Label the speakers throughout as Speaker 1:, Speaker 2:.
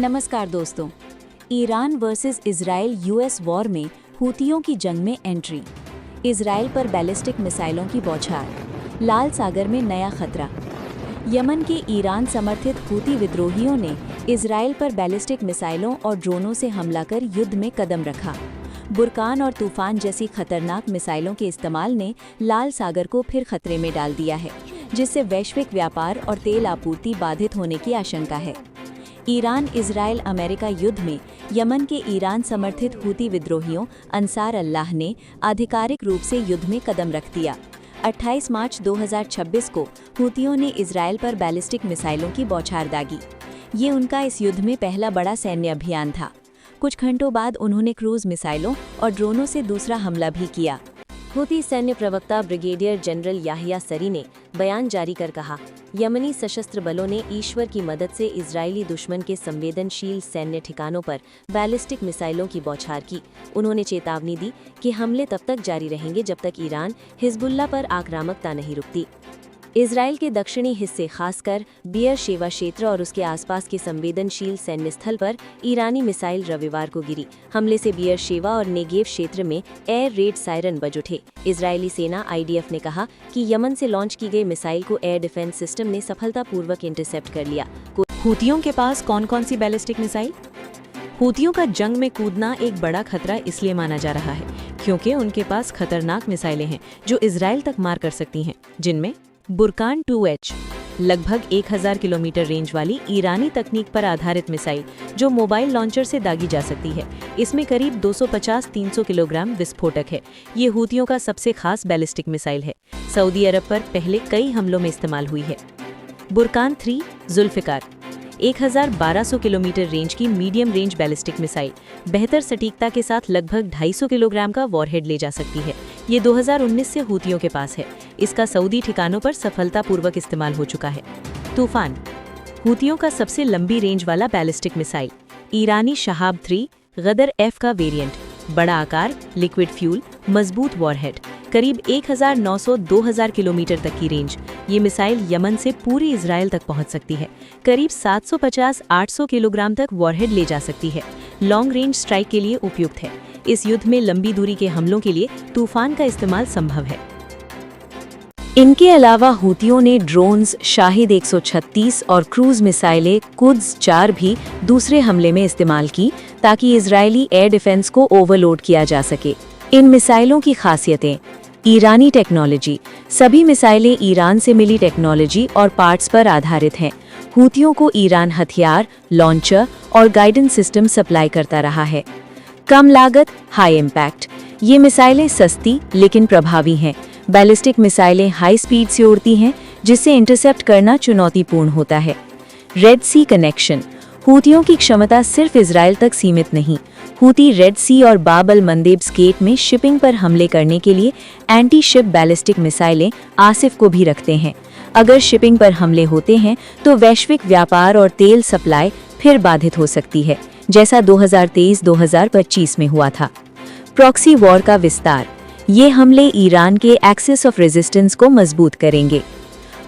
Speaker 1: नमस्कार दोस्तों। Iran versus Israel US war में हूतियों की जंग में एंट्री। इजराइल पर बैलिस्टिक मिसाइलों की बौछार। लाल सागर में नया खतरा। यमन के ईरान समर्थित हूती विद्रोहियों ने इजराइल पर बैलिस्टिक मिसाइलों और ड्रोनों से हमला कर युद्ध में कदम रखा। बुरकान और तूफान जैसी खतरनाक मिसाइलों के इस्तेमाल ने लाल सागर को फिर खतरे में डाल दिया है, जिससे वैश्विक व्यापार और तेल आपूर्ति बाधित होने की आशंका है। ईरान इजराइल अमेरिका युद्ध में यमन के ईरान समर्थित हूती विद्रोहियों अंसार अल्लाह ने आधिकारिक रूप से युद्ध में कदम रख दिया। 28 मार्च 2026 को हूतियों ने इजराइल पर बैलिस्टिक मिसाइलों की बौछार दागी। ये उनका इस युद्ध में पहला बड़ा सैन्य अभियान था। कुछ घंटों बाद उन्होंने क्रूज मिसाइलों और ड्रोनों से दूसरा हमला भी किया।
Speaker 2: हूती सैन्य प्रवक्ता ब्रिगेडियर जनरल याहिया सरी ने बयान जारी कर कहा, यमनी सशस्त्र बलों ने ईश्वर की मदद से इजरायली दुश्मन के संवेदनशील सैन्य ठिकानों पर बैलिस्टिक मिसाइलों की बौछार की। उन्होंने चेतावनी दी कि हमले तब तक जारी रहेंगे जब तक ईरान हिजबुल्लाह पर आक्रामकता नहीं रुकती। इजराइल के दक्षिणी हिस्से खासकर बियर शेवा क्षेत्र और उसके आसपास के संवेदनशील सैन्य स्थल पर ईरानी मिसाइल रविवार को गिरी। हमले से बियर शेवा और नेगेव क्षेत्र में एयर रेड सायरन बज उठे। इजरायली सेना IDF ने कहा कि यमन से लॉन्च की गई मिसाइल को एयर डिफेंस सिस्टम ने सफलतापूर्वक इंटरसेप्ट कर लिया।
Speaker 1: हूतियों के पास कौन कौन सी बैलिस्टिक मिसाइल? हूतियों का जंग में कूदना एक बड़ा खतरा इसलिए माना जा रहा है क्योंकि उनके पास खतरनाक मिसाइलें हैं जो इजराइल तक मार कर सकती हैं, जिनमें बुरकान 2H लगभग 1000 किलोमीटर रेंज वाली ईरानी तकनीक पर आधारित मिसाइल जो मोबाइल लॉन्चर से दागी जा सकती है। इसमें करीब 250-300 किलोग्राम विस्फोटक है। ये हूतियों का सबसे खास बैलिस्टिक मिसाइल है। सऊदी अरब पर पहले कई हमलों में इस्तेमाल हुई है। बुरकान 3 जुल्फिकार 1200 किलोमीटर रेंज की मीडियम रेंज बैलिस्टिक मिसाइल बेहतर सटीकता के साथ लगभग 250 किलोग्राम का वॉरहेड ले जा सकती है। ये 2019 से हूतियों के पास है। इसका सऊदी ठिकानों पर सफलतापूर्वक इस्तेमाल हो चुका है। तूफान हूतियों का सबसे लंबी रेंज वाला बैलिस्टिक मिसाइल ईरानी शहाब 3 गदर F का वेरिएंट, बड़ा आकार, लिक्विड फ्यूल, मजबूत वॉरहेड, करीब 1900-2000 किलोमीटर तक की रेंज। ये मिसाइल यमन से पूरी इजराइल तक पहुंच सकती है। करीब 750-800 किलोग्राम तक वॉरहेड ले जा सकती है। लॉन्ग रेंज स्ट्राइक के लिए उपयुक्त है। इस युद्ध में लंबी दूरी के हमलों के लिए तूफान का इस्तेमाल संभव है। इनके अलावा हूतियों ने ड्रोन्स शाहिद 136 और क्रूज मिसाइलें कुद्स 4 भी दूसरे हमले में इस्तेमाल की ताकि इजरायली एयर डिफेंस को ओवरलोड किया जा सके। इन मिसाइलों की खासियतें: ईरानी टेक्नोलॉजी, सभी मिसाइलें ईरान से मिली टेक्नोलॉजी और पार्ट्स पर आधारित हैं। हूतियों को ईरान हथियार, लॉन्चर और गाइडेंस सिस्टम सप्लाई करता रहा है। कम लागत, हाई इम्पैक्ट, ये मिसाइलें सस्ती लेकिन प्रभावी हैं। बैलिस्टिक मिसाइलें हाई स्पीड से उड़ती हैं, जिससे इंटरसेप्ट करना चुनौतीपूर्ण होता है। रेड सी कनेक्शन, हूतियों की क्षमता सिर्फ इजराइल तक सीमित नहीं। हूती रेड सी और बाब अल मंदेब स्ट्रेट में शिपिंग पर हमले करने के लिए एंटी शिप बैलिस्टिक मिसाइलें आसिफ को भी रखते हैं। अगर शिपिंग पर हमले होते हैं तो वैश्विक व्यापार और तेल सप्लाई फिर बाधित हो सकती है, जैसा 2023-2025 में हुआ था। प्रॉक्सी वॉर का विस्तार, ये हमले ईरान के एक्सिस ऑफ रेजिस्टेंस को मजबूत करेंगे।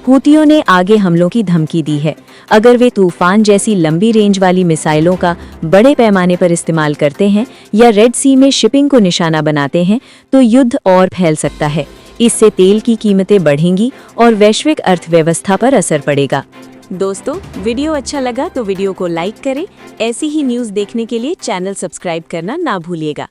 Speaker 1: हूतियों ने आगे हमलों की धमकी दी है। अगर वे तूफान जैसी लंबी रेंज वाली मिसाइलों का बड़े पैमाने पर इस्तेमाल करते हैं या रेड सी में शिपिंग को निशाना बनाते हैं तो युद्ध और फैल सकता है। इससे तेल की कीमतें बढ़ेंगी और वैश्विक अर्थव्यवस्था पर असर पड़ेगा। दोस्तों, वीडियो अच्छा लगा तो वीडियो को लाइक करें। ऐसी ही न्यूज़ देखने के लिए चैनल सब्सक्राइब करना ना भूलिएगा।